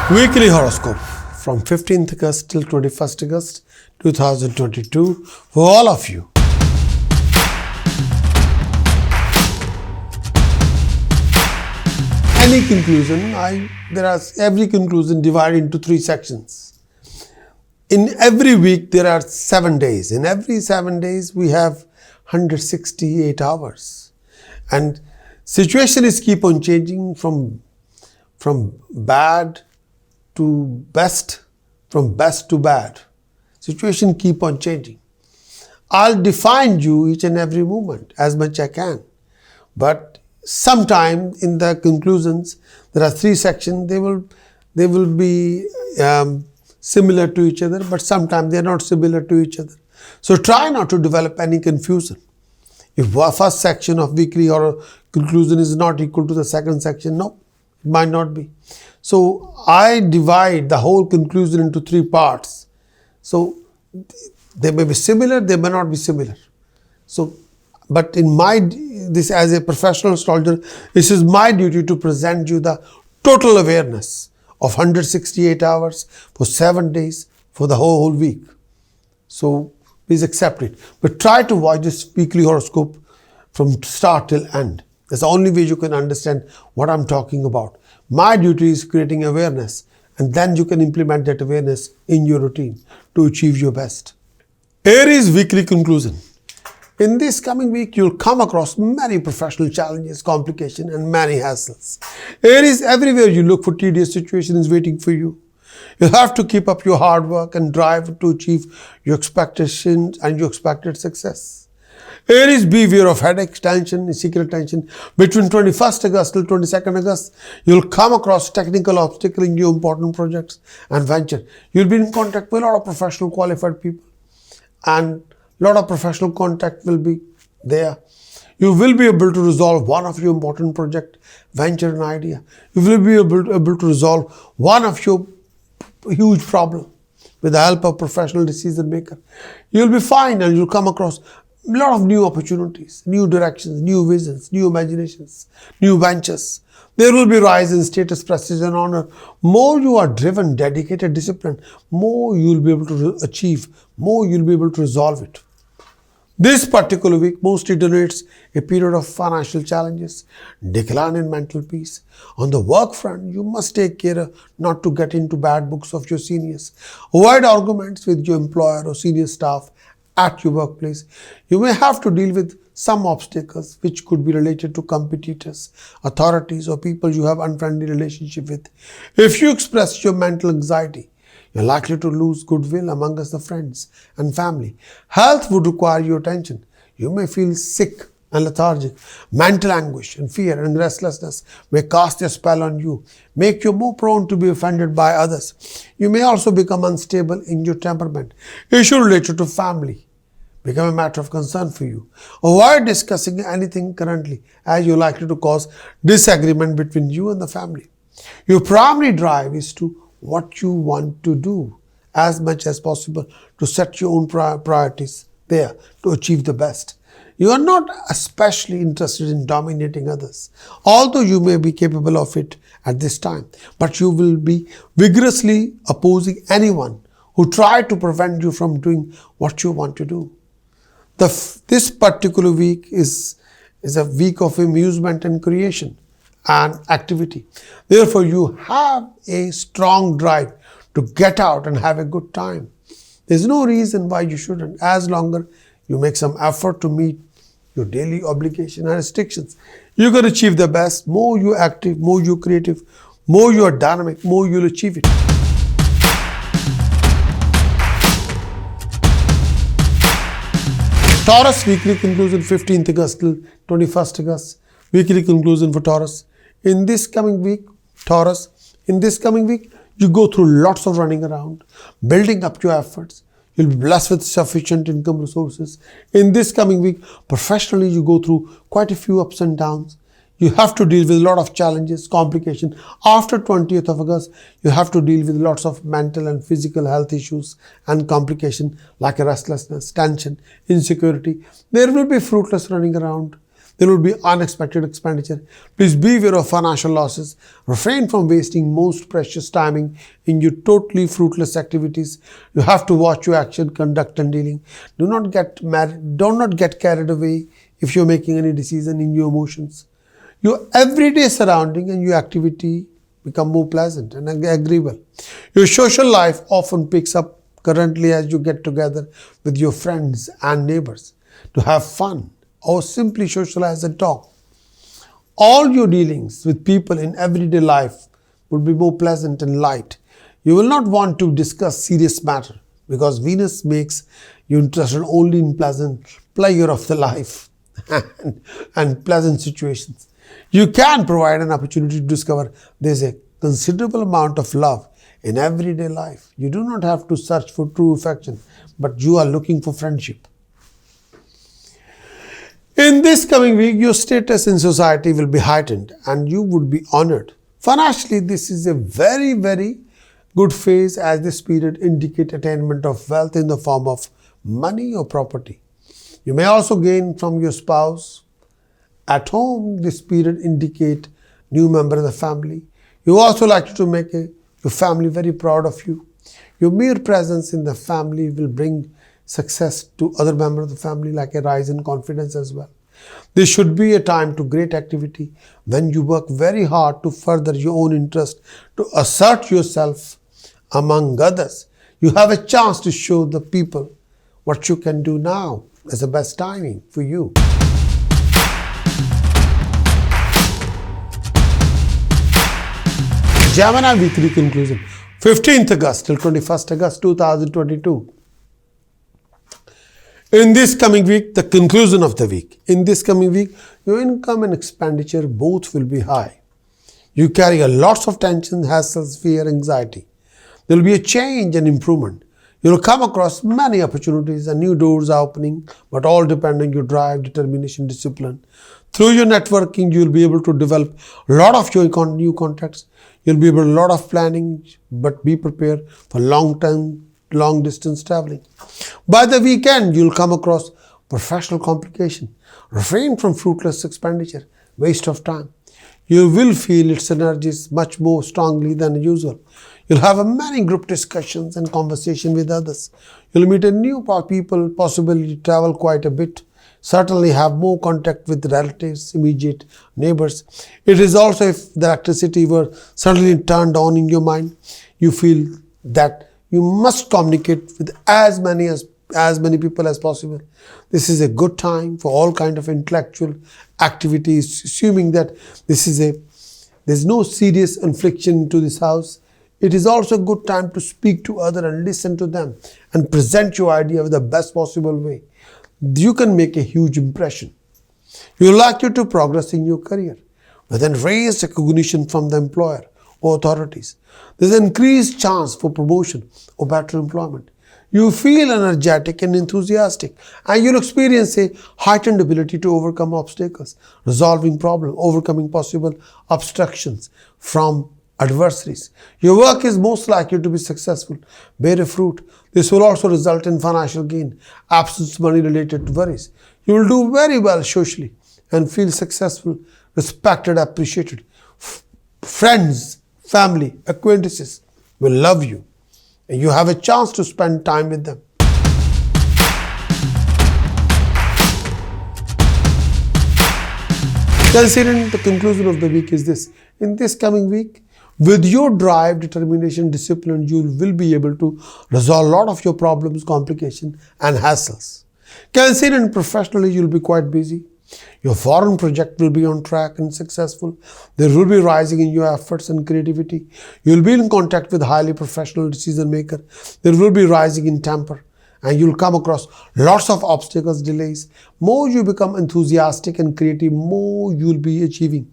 Weekly Horoscope from 15th August till 21st August 2022 for all of you. Any conclusion, every conclusion divided into 3 sections. In every week there are 7 days. In every 7 days we have 168 hours. And situation is keep on changing from bad to best, from best to bad. Situation keep on changing. I'll define you each and every moment as much I can. But sometime in the conclusions, there are 3 sections. They will be similar to each other, but sometimes they are not similar to each other. So try not to develop any confusion. If first section of weekly or conclusion is not equal to the second section, no, it might not be. So I divide the whole conclusion into 3 parts. So they may be similar, they may not be similar. So, but in this as a professional astrologer, this is my duty to present you the total awareness of 168 hours for 7 days for the whole week. So please accept it. But try to watch this weekly horoscope from start till end. That's the only way you can understand what I'm talking about. My duty is creating awareness, and then you can implement that awareness in your routine to achieve your best. Aries weekly conclusion. In this coming week, you'll come across many professional challenges, complications, and many hassles. Aries, everywhere you look for tedious situation is waiting for you. You'll have to keep up your hard work and drive to achieve your expectations and your expected success. Aries, beware of headaches, tension, secret tension. Between 21st August till 22nd August, you'll come across technical obstacles in your important projects and venture. You'll be in contact with a lot of professional qualified people, and a lot of professional contact will be there. You will be able to resolve one of your important project, venture, and idea. You will be able to resolve one of your huge problem with the help of professional decision maker. You'll be fine, and you'll come across a lot of new opportunities, new directions, new visions, new imaginations, new ventures. There will be rise in status, prestige, and honor. More you are driven, dedicated, disciplined, more you will be able to achieve, more you will be able to resolve it. This particular week mostly denotes a period of financial challenges, decline in mental peace. On the work front, you must take care not to get into bad books of your seniors. Avoid arguments with your employer or senior staff at your workplace. You may have to deal with some obstacles which could be related to competitors, authorities, or people you have unfriendly relationship with. If you express your mental anxiety, you're likely to lose goodwill amongst the friends and family. Health would require your attention. You may feel sick and lethargic. Mental anguish and fear and restlessness may cast a spell on you, make you more prone to be offended by others. You may also become unstable in your temperament. Issue related to family become a matter of concern for you. Avoid discussing anything currently, as you're likely to cause disagreement between you and the family. Your primary drive is to what you want to do as much as possible to set your own priorities there to achieve the best. You are not especially interested in dominating others, although you may be capable of it at this time, but you will be vigorously opposing anyone who try to prevent you from doing what you want to do. This particular week is a week of amusement and creation and activity. Therefore, you have a strong drive to get out and have a good time. There's no reason why you shouldn't, as longer you make some effort to meet your daily obligation and restrictions. You can achieve the best. More you're active, more you're creative, more you're dynamic, more you'll achieve it. Taurus weekly conclusion 15th August till 21st August. Weekly conclusion for Taurus. In this coming week, Taurus, you go through lots of running around, building up your efforts. You'll be blessed with sufficient income resources. In this coming week, professionally, you go through quite a few ups and downs. You have to deal with a lot of challenges, complications. After 20th of August, you have to deal with lots of mental and physical health issues and complications like restlessness, tension, insecurity. There will be fruitless running around. There will be unexpected expenditure. Please beware of financial losses. Refrain from wasting most precious timing in your totally fruitless activities. You have to watch your action, conduct and dealing. Do not get carried away if you're making any decision in your emotions. Your everyday surrounding and your activity become more pleasant and agreeable. Your social life often picks up currently as you get together with your friends and neighbors to have fun or simply socialize and talk. All your dealings with people in everyday life will be more pleasant and light. You will not want to discuss serious matter because Venus makes you interested only in pleasant pleasure of the life and pleasant situations. You can provide an opportunity to discover there's a considerable amount of love in everyday life. You do not have to search for true affection, but you are looking for friendship. In this coming week, your status in society will be heightened and you would be honored. Financially, this is a very, very good phase as this period indicates attainment of wealth in the form of money or property. You may also gain from your spouse. At home, this period indicates new member of the family. You also like to make your family very proud of you. Your mere presence in the family will bring success to other members of the family, like a rise in confidence as well. This should be a time to great activity when you work very hard to further your own interest, to assert yourself among others. You have a chance to show the people what you can do now. Is the best timing for you. Gemini weekly conclusion, 15th August till 21st August 2022. In this coming week, the conclusion of the week. In this coming week, your income and expenditure both will be high. You carry a lots of tension, hassles, fear, anxiety. There will be a change and improvement. You will come across many opportunities and new doors are opening, but all depend on your drive, determination, discipline. Through your networking, you will be able to develop a lot of your new contacts. You'll be able to do a lot of planning, but be prepared for long distance traveling. By the weekend, you'll come across professional complication. Refrain from fruitless expenditure, waste of time. You will feel its energies much more strongly than usual. You'll have many group discussions and conversation with others. You'll meet a new people, possibly travel quite a bit. Certainly have more contact with relatives, immediate neighbors. It is also if the electricity were suddenly turned on in your mind, you feel that you must communicate with as many people as possible. This is a good time for all kind of intellectual activities, assuming that there's no serious infliction to this house. It is also a good time to speak to others and listen to them and present your idea with the best possible way. You can make a huge impression. You will like you to progress in your career with raised recognition from the employer or authorities. There's an increased chance for promotion or better employment. You feel energetic and enthusiastic, and you'll experience a heightened ability to overcome obstacles, resolving problems, overcoming possible obstructions from adversaries. Your work is most likely to be successful, bear a fruit. This will also result in financial gain, absence money related worries. You will do very well socially and feel successful, respected, appreciated. Friends, family, acquaintances will love you and you have a chance to spend time with them. Considering the conclusion of the week is this: in this coming week, with your drive, determination, discipline, you will be able to resolve a lot of your problems, complications, and hassles. Considering professionally, you'll be quite busy. Your foreign project will be on track and successful. There will be rising in your efforts and creativity. You'll be in contact with highly professional decision maker. There will be rising in temper. And you'll come across lots of obstacles, delays. More you become enthusiastic and creative, more you'll be achieving.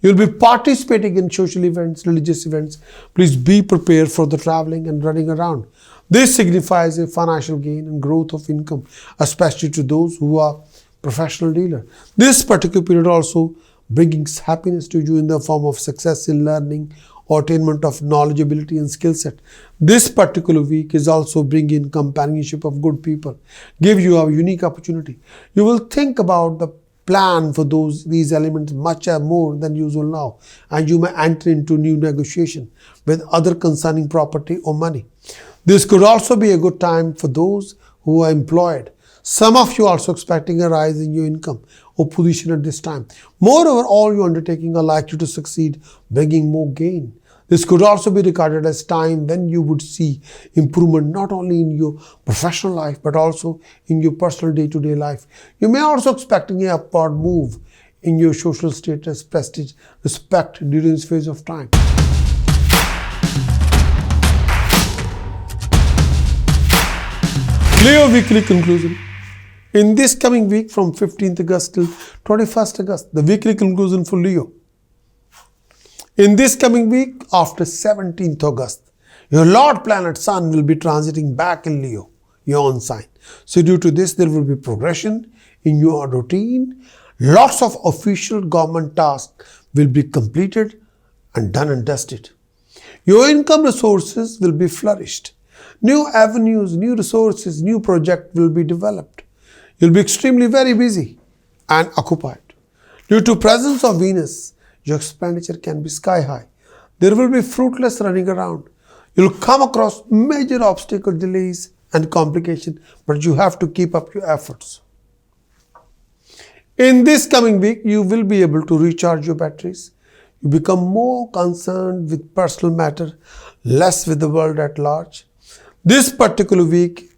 You'll be participating in social events, religious events. Please be prepared for the traveling and running around. This signifies a financial gain and growth of income, especially to those who are professional dealer. This particular period also brings happiness to you in the form of success in learning or attainment of knowledge, ability and skill set. This particular week is also bringing in companionship of good people, give you a unique opportunity. You will think about the plan for these elements much more than usual now, and you may enter into new negotiation with other concerning property or money. This could also be a good time for those who are employed. Some of you are also expecting a rise in your income or position at this time. Moreover, all your undertakings are likely to succeed, bringing more gain. This could also be regarded as time when you would see improvement not only in your professional life but also in your personal day-to-day life. You may also expecting an upward move in your social status, prestige, respect during this phase of time. Leo weekly conclusion. In this coming week from 15th August till 21st August, the weekly conclusion for Leo. In this coming week, after 17th August, your Lord planet Sun will be transiting back in Leo, your own sign. So due to this, there will be progression in your routine. Lots of official government tasks will be completed and done and dusted. Your income resources will be flourished. New avenues, new resources, new projects will be developed. You'll be extremely very busy and occupied. Due to presence of Venus, your expenditure can be sky high. There will be fruitless running around. You'll come across major obstacles, delays and complications, but you have to keep up your efforts. In this coming week, you will be able to recharge your batteries. You become more concerned with personal matter, less with the world at large. This particular week,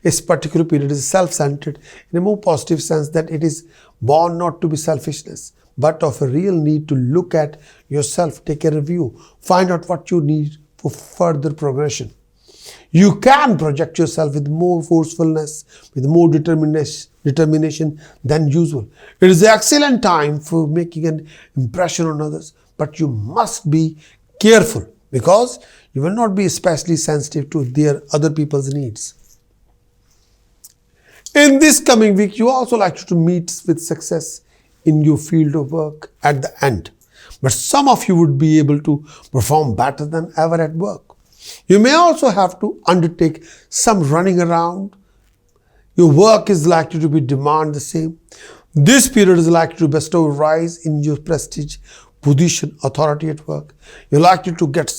this particular period is self-centered in a more positive sense that it is born not to be selfishness, but of a real need to look at yourself, take a review, find out what you need for further progression. You can project yourself with more forcefulness, with more determination than usual. It is an excellent time for making an impression on others, but you must be careful because you will not be especially sensitive to their other people's needs. In this coming week, you also like to meet with success in your field of work at the end. But some of you would be able to perform better than ever at work. You may also have to undertake some running around. Your work is likely to be demand the same. This period is likely to bestow a rise in your prestige, position, authority at work. You're likely to get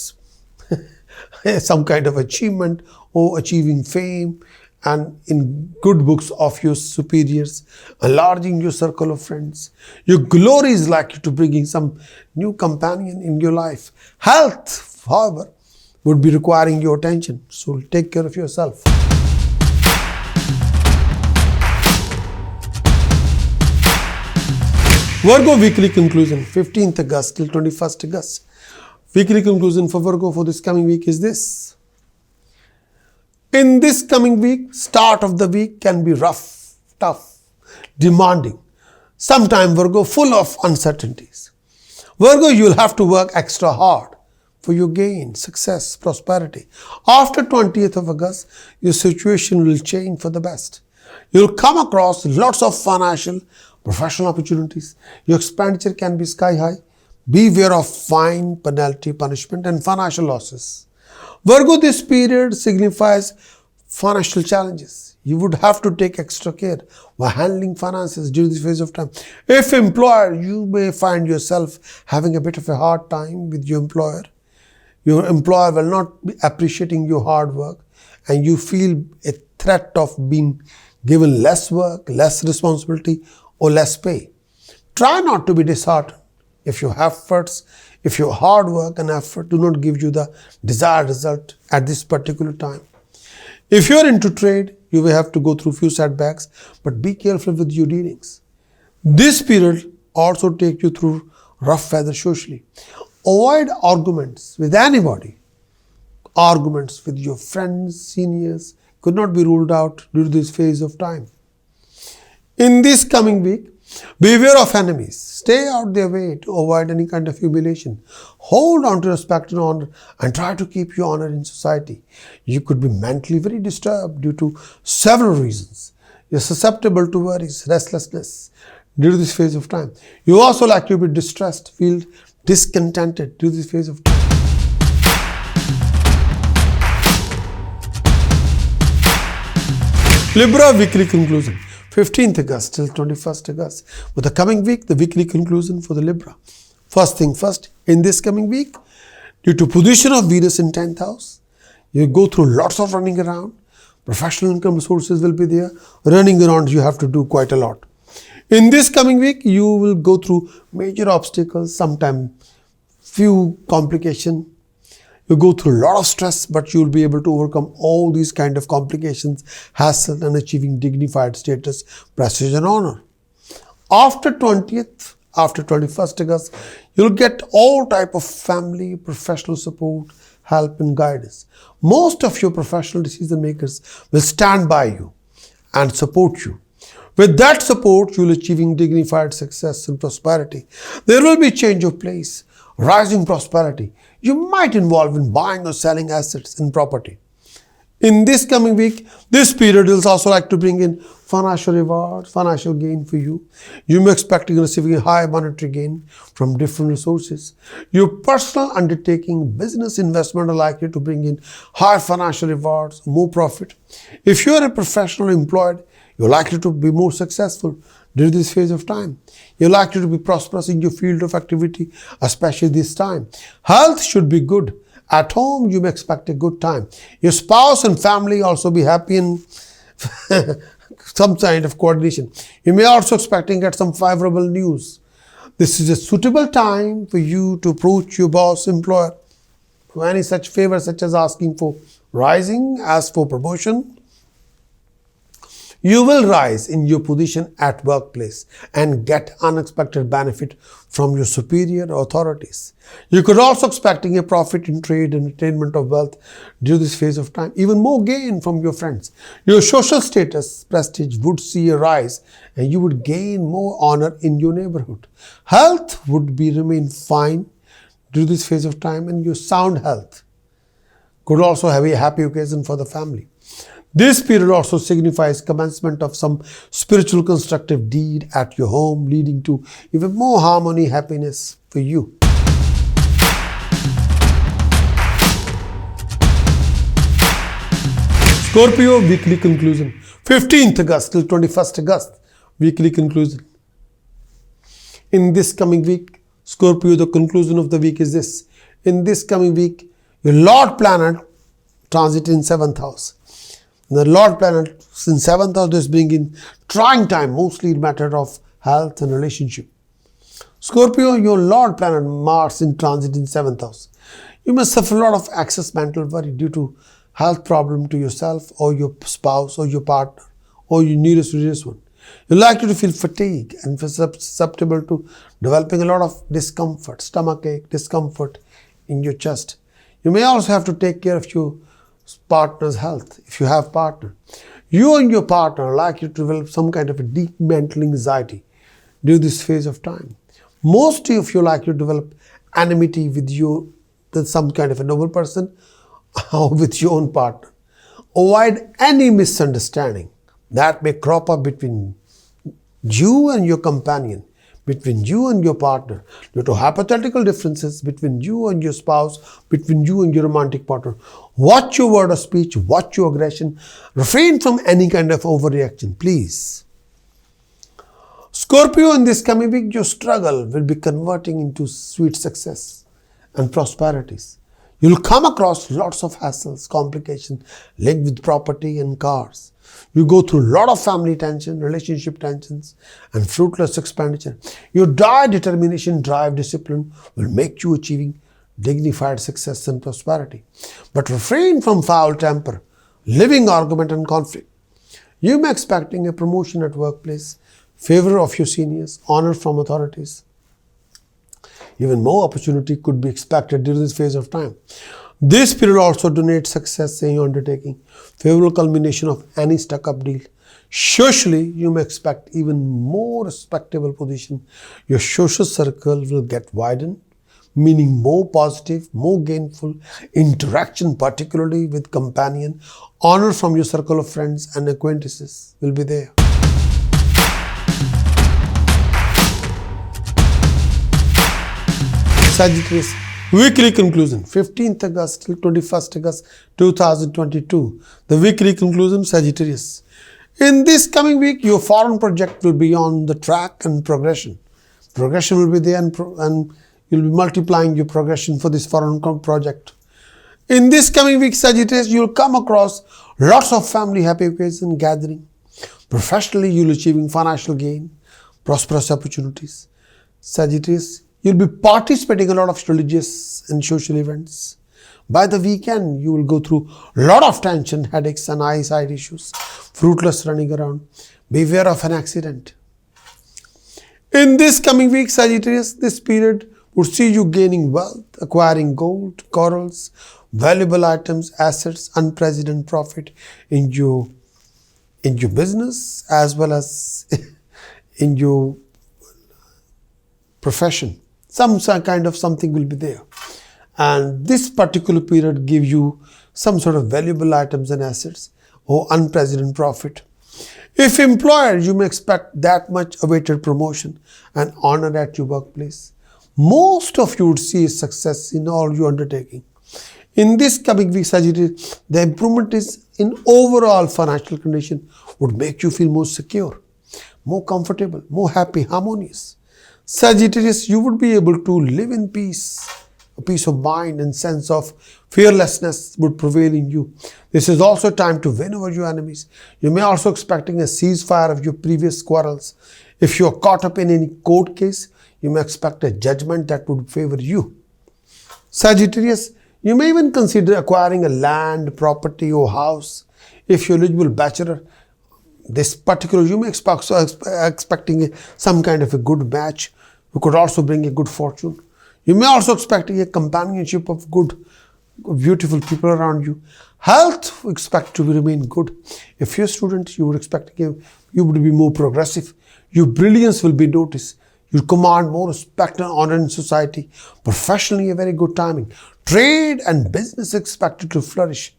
some kind of achievement or achieving fame and in good books of your superiors, enlarging your circle of friends. Your glory is likely to bring in some new companion in your life. Health, however, would be requiring your attention, so take care of yourself. Virgo weekly conclusion, 15th August till 21st August. Weekly conclusion for Virgo for this coming week is this. In this coming week, start of the week can be rough, tough, demanding. Sometimes Virgo full of uncertainties. Virgo, you'll have to work extra hard for your gain, success, prosperity. After 20th of August, your situation will change for the best. You'll come across lots of financial, professional opportunities. Your expenditure can be sky high. Beware of fine, penalty, punishment and financial losses. Virgo, this period signifies financial challenges. You would have to take extra care while handling finances during this phase of time. If employer, you may find yourself having a bit of a hard time with your employer. Your employer will not be appreciating your hard work and you feel a threat of being given less work, less responsibility or less pay. Try not to be disheartened if your efforts, if your hard work and effort do not give you the desired result at this particular time. If you are into trade, you will have to go through few setbacks, but be careful with your dealings. This period also takes you through rough weather socially. Avoid arguments with anybody. Arguments with your friends, seniors could not be ruled out due to this phase of time. In this coming week, beware of enemies. Stay out their way to avoid any kind of humiliation. Hold on to respect and honor and try to keep your honor in society. You could be mentally very disturbed due to several reasons. You're susceptible to worries, restlessness due to this phase of time. You also like to be distressed, feel discontented due to this phase of time. Libra weekly conclusion, 15th August till 21st August. For the coming week, the weekly conclusion for the Libra. First thing first, in this coming week, due to position of Venus in 10th house, you go through lots of running around. Professional income sources will be there. Running around, you have to do quite a lot. In this coming week, you will go through major obstacles, sometimes few complications. You go through a lot of stress, but you will be able to overcome all these kind of complications, hassle, and achieving dignified status, prestige, and honor. After 20th, after 21st August, you'll get all type of family, professional support, help, and guidance. Most of your professional decision makers will stand by you and support you. With that support, you will achieving dignified success and prosperity. There will be change of place, rising prosperity. You might involve in buying or selling assets and property. In this coming week, this period is also like to bring in financial rewards, financial gain for you. You may expect receiving a high monetary gain from different resources. Your personal undertaking, business investment are likely to bring in high financial rewards, more profit. If you are a professional employed, you're likely to be more successful during this phase of time. You're likely to be prosperous in your field of activity, especially this time. Health should be good. At home, you may expect a good time. Your spouse and family also be happy in some kind of coordination. You may also expecting get some favorable news. This is a suitable time for you to approach your boss, employer for any such favor, such as asking for rising, ask for promotion. You will rise in your position at workplace and get unexpected benefit from your superior authorities. You could also expecting a profit in trade and attainment of wealth during this phase of time. Even more gain from your friends. Your social status, prestige would see a rise and you would gain more honor in your neighborhood. Health would remain fine during this phase of time, and your sound health could also have a happy occasion for the family. This period also signifies commencement of some spiritual constructive deed at your home, leading to even more harmony, happiness for you. Scorpio weekly conclusion. 15th August till 21st August, weekly conclusion. In this coming week, Scorpio, the conclusion of the week is this. In this coming week, your Lord planet transit in 7th house. The Lord planet in 7th house is bringing trying time, mostly matter of health and relationship. Scorpio, your Lord planet Mars in transit in 7th house. You must suffer a lot of excess mental worry due to health problem to yourself or your spouse or your partner or your nearest one. You're likely to feel fatigue and susceptible to developing a lot of discomfort, stomachache, discomfort in your chest. You may also have to take care of your partner's health if you have partner. You and your partner are likely to develop some kind of a deep mental anxiety during this phase of time. Most of you are likely to develop enmity with some kind of a noble person or with your own partner. Avoid any misunderstanding that may crop up between you and your companion, between you and your partner, due to hypothetical differences between you and your spouse, between you and your romantic partner. Watch your word of speech, watch your aggression, refrain from any kind of overreaction, please. Scorpio, in this coming week, your struggle will be converting into sweet success and prosperities. You'll come across lots of hassles, complications linked with property and cars. You go through a lot of family tension, relationship tensions, and fruitless expenditure. Your dire determination, drive, discipline will make you achieving dignified success and prosperity. But refrain from foul temper, living argument and conflict. You may expecting a promotion at workplace, favor of your seniors, honor from authorities. Even more opportunity could be expected during this phase of time. This period also donates success in your undertaking, favorable culmination of any stuck-up deal. Socially, you may expect even more respectable position. Your social circle will get widened, meaning more positive, more gainful interaction, particularly with companion. Honor from your circle of friends and acquaintances will be there. Sagittarius weekly conclusion, 15th August till 21st August 2022. The weekly conclusion, Sagittarius. In this coming week, your foreign project will be on the track and progression. Progression will be there and you'll be multiplying your progression for this foreign project. In this coming week, Sagittarius, you'll come across lots of family happy occasion gathering. Professionally, you'll achieving financial gain, prosperous opportunities. Sagittarius, you'll be participating in a lot of religious and social events. By the weekend, you will go through a lot of tension, headaches and eyesight issues, fruitless running around. Beware of an accident. In this coming week, Sagittarius, this period would see you gaining wealth, acquiring gold, corals, valuable items, assets, unprecedented profit in your business as well as in your profession. Some kind of something will be there. And this particular period gives you some sort of valuable items and assets or unprecedented profit. If employer, you may expect that much awaited promotion and honor at your workplace. Most of you would see success in all your undertaking. In this coming week, Sagittarius, the improvement is in overall financial condition would make you feel more secure, more comfortable, more happy, harmonious. Sagittarius, you would be able to live in peace. A peace of mind and sense of fearlessness would prevail in you. This is also time to win over your enemies. You may also expecting a ceasefire of your previous quarrels. If you are caught up in any court case, you may expect a judgment that would favor you. Sagittarius, you may even consider acquiring a land, property or house. If you're eligible bachelor, this particular you may expecting some kind of a good match who could also bring a good fortune. You may also expecting a companionship of good, beautiful people around you. Health expect to remain good. If you're a student, you would expect you would be more progressive. Your brilliance will be noticed. You command more respect and honor in society. Professionally, a very good timing. Trade and business expected to flourish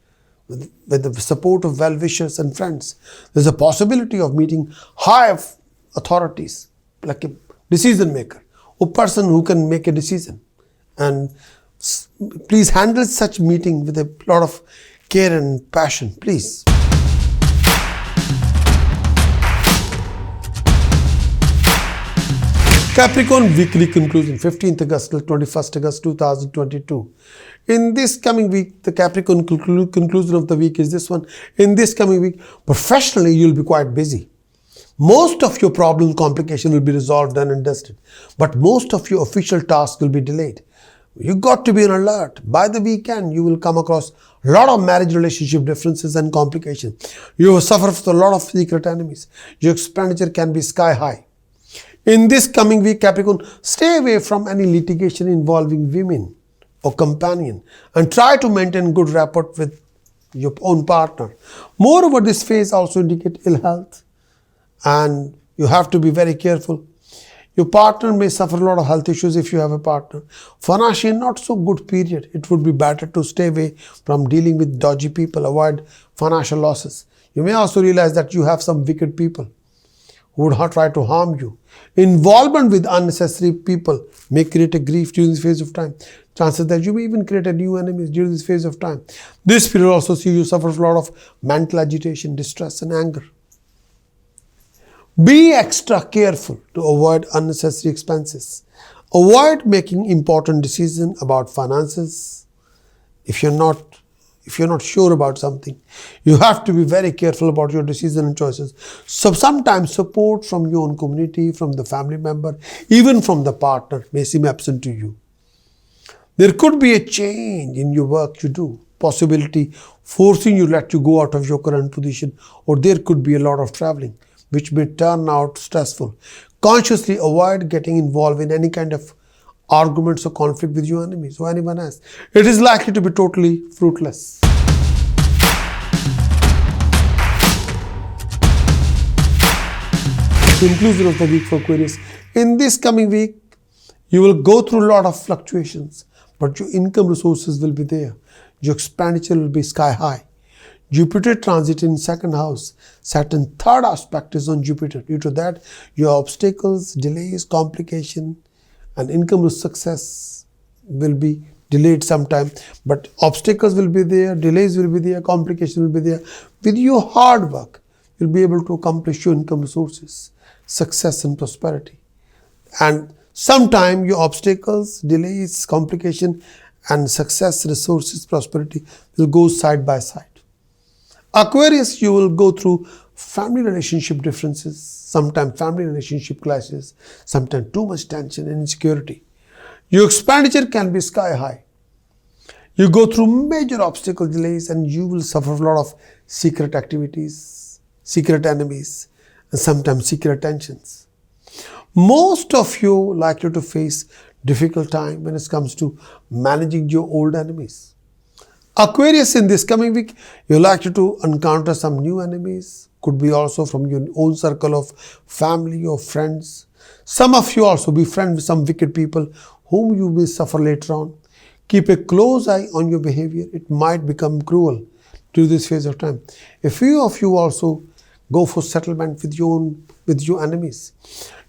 with the support of well-wishers and friends. There's a possibility of meeting high authorities, like a decision maker, or person who can make a decision. And please handle such meeting with a lot of care and passion, please. Capricorn weekly conclusion, 15th August till 21st August 2022. In this coming week, the Capricorn conclusion of the week is this one. In this coming week, professionally, you'll be quite busy. Most of your problem complication will be resolved, done and dusted. But most of your official tasks will be delayed. You got to be on alert. By the weekend, you will come across a lot of marriage relationship differences and complications. You will suffer from a lot of secret enemies. Your expenditure can be sky high. In this coming week, Capricorn, stay away from any litigation involving women or companion and try to maintain good rapport with your own partner. Moreover, this phase also indicates ill health and you have to be very careful. Your partner may suffer a lot of health issues if you have a partner. Financially, not so good period. It would be better to stay away from dealing with dodgy people, avoid financial losses. You may also realize that you have some wicked people who would try to harm you. Involvement with unnecessary people may create a grief during this phase of time. Chances that you may even create a new enemy during this phase of time. This period also see you suffer a lot of mental agitation, distress and anger. Be extra careful to avoid unnecessary expenses. Avoid making important decisions about finances. If you're not sure about something, you have to be very careful about your decisions and choices. So sometimes support from your own community, from the family member, even from the partner may seem absent to you. There could be a change in your work you do, possibility forcing you to let you go out of your current position, or there could be a lot of traveling, which may turn out stressful. Consciously avoid getting involved in any kind of arguments or conflict with your enemies or anyone else. It is likely to be totally fruitless. Conclusion of the week for Aquarius. In this coming week, you will go through a lot of fluctuations, but your income resources will be there. Your expenditure will be sky high. Jupiter transit in second house. Saturn third aspect is on Jupiter. Due to that, your obstacles, delays, complication, and income success will be delayed sometime. But obstacles will be there, delays will be there, complication will be there. With your hard work, you'll be able to accomplish your income resources, success and prosperity. And sometime your obstacles, delays, complication and success, resources, prosperity will go side by side. Aquarius, you will go through family relationship differences, sometimes family relationship clashes, sometimes too much tension and insecurity. Your expenditure can be sky high. You go through major obstacle delays and you will suffer a lot of secret activities, secret enemies, and sometimes secret tensions. Most of you likely to face difficult time when it comes to managing your old enemies. Aquarius, in this coming week, you're likely to encounter some new enemies. Could be also from your own circle of family or friends. Some of you also befriend some wicked people whom you will suffer later on. Keep a close eye on your behavior. It might become cruel to this phase of time. A few of you also go for settlement with your enemies.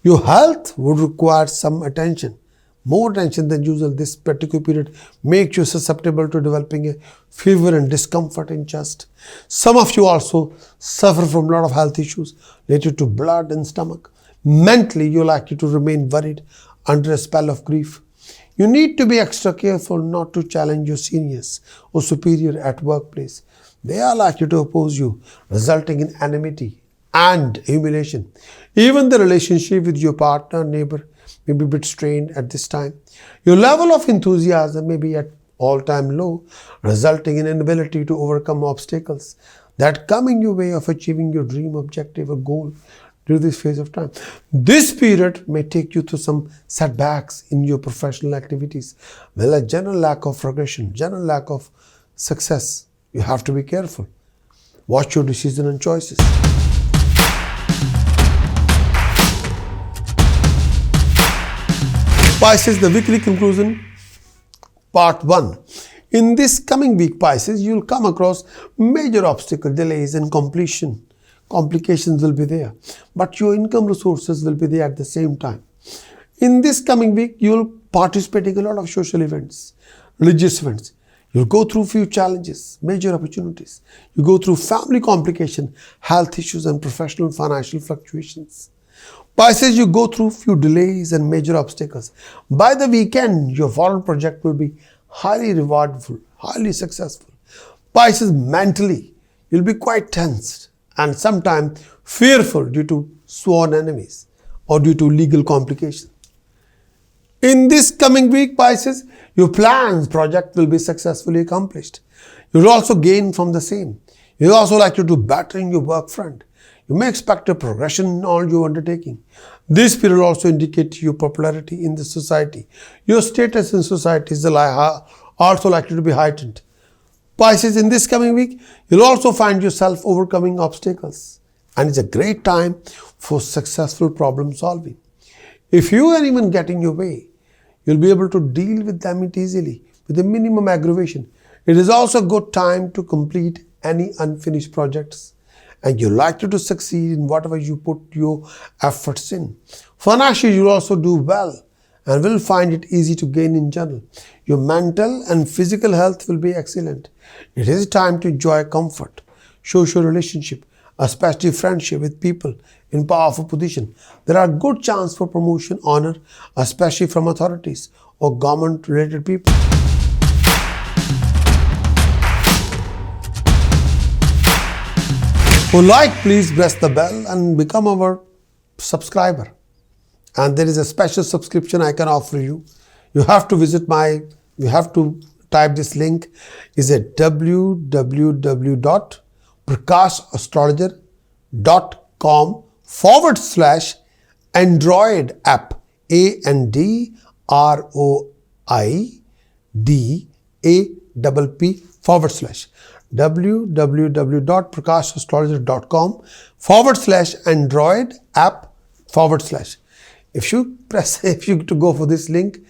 Your health would require some attention, more attention than usual. This particular period makes you susceptible to developing a fever and discomfort in chest. Some of you also suffer from a lot of health issues related to blood and stomach. Mentally, you're likely to remain worried under a spell of grief. You need to be extra careful not to challenge your seniors or superior at workplace. They are likely to oppose you, resulting in enmity and humiliation. Even the relationship with your partner, neighbor may be a bit strained at this time. Your level of enthusiasm may be at all-time low, resulting in inability to overcome obstacles that come in your way of achieving your dream, objective, or goal during this phase of time. This period may take you through some setbacks in your professional activities. Well, a general lack of progression, general lack of success. You have to be careful. Watch your decision and choices. Pisces, the weekly conclusion, part 1. In this coming week, Pisces, you will come across major obstacles, delays and complications will be there. But your income resources will be there at the same time. In this coming week, you will participate in a lot of social events, religious events. You'll go through few challenges, major opportunities. You go through family complication, health issues and professional financial fluctuations. Pisces, you go through few delays and major obstacles. By the weekend, your foreign project will be highly rewardful, highly successful. Pisces, mentally, you'll be quite tensed and sometimes fearful due to sworn enemies or due to legal complications. In this coming week, Pisces, your plans, project will be successfully accomplished. You'll also gain from the same. You'll also like to do better in your work front. You may expect a progression in all your undertaking. This period also indicates your popularity in the society. Your status in society is also likely to be heightened. Pisces, in this coming week, you'll also find yourself overcoming obstacles. And it's a great time for successful problem solving. If you are even getting your way, you'll be able to deal with them easily with a minimum aggravation. It is also a good time to complete any unfinished projects. And you're likely to succeed in whatever you put your efforts in. Financially, you'll also do well and will find it easy to gain in general. Your mental and physical health will be excellent. It is time to enjoy comfort, social relationship, especially friendship with people in powerful position. There are good chance for promotion, honor, especially from authorities or government-related people. Who like, please press the bell and become our subscriber. And there is a special subscription I can offer you. You have to type this link. Is at www.prakashastrologer.com/Android app. ANDROIDAPP/ www.prakashastrologer.com/Android app/. If you to go for this link,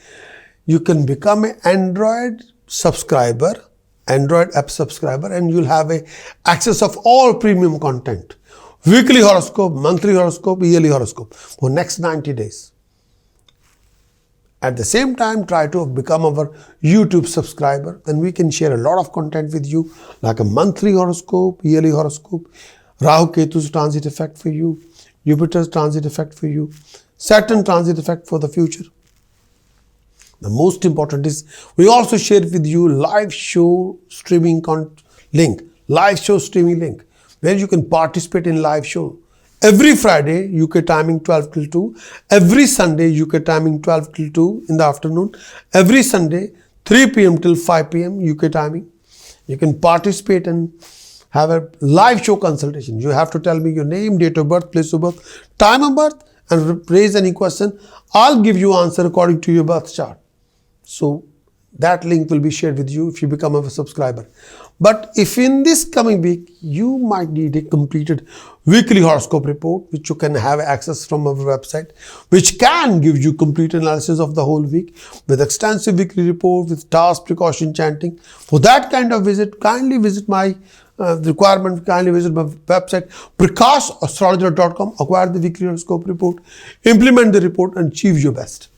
you can become an Android app subscriber, and you'll have access of all premium content. Weekly horoscope, monthly horoscope, yearly horoscope for next 90 days. At the same time, try to become our YouTube subscriber. Then we can share a lot of content with you, like a monthly horoscope, yearly horoscope, Rahu Ketu's transit effect for you, Jupiter's transit effect for you, Saturn transit effect for the future. The most important is we also share with you live show streaming link, live show streaming link, where you can participate in live show. Every Friday, UK timing 12 till 2. Every Sunday, UK timing 12 till 2 in the afternoon. Every Sunday, 3 p.m. till 5 p.m. UK timing. You can participate and have a live show consultation. You have to tell me your name, date of birth, place of birth, time of birth, and raise any question. I'll give you answer according to your birth chart. So that link will be shared with you if you become a subscriber. But if in this coming week, you might need a completed weekly horoscope report, which you can have access from our website, which can give you complete analysis of the whole week with extensive weekly report, with task, precaution, chanting. For that kind of visit, kindly visit my kindly visit my website, Prakash, astrologer.com, acquire the weekly horoscope report, implement the report and achieve your best.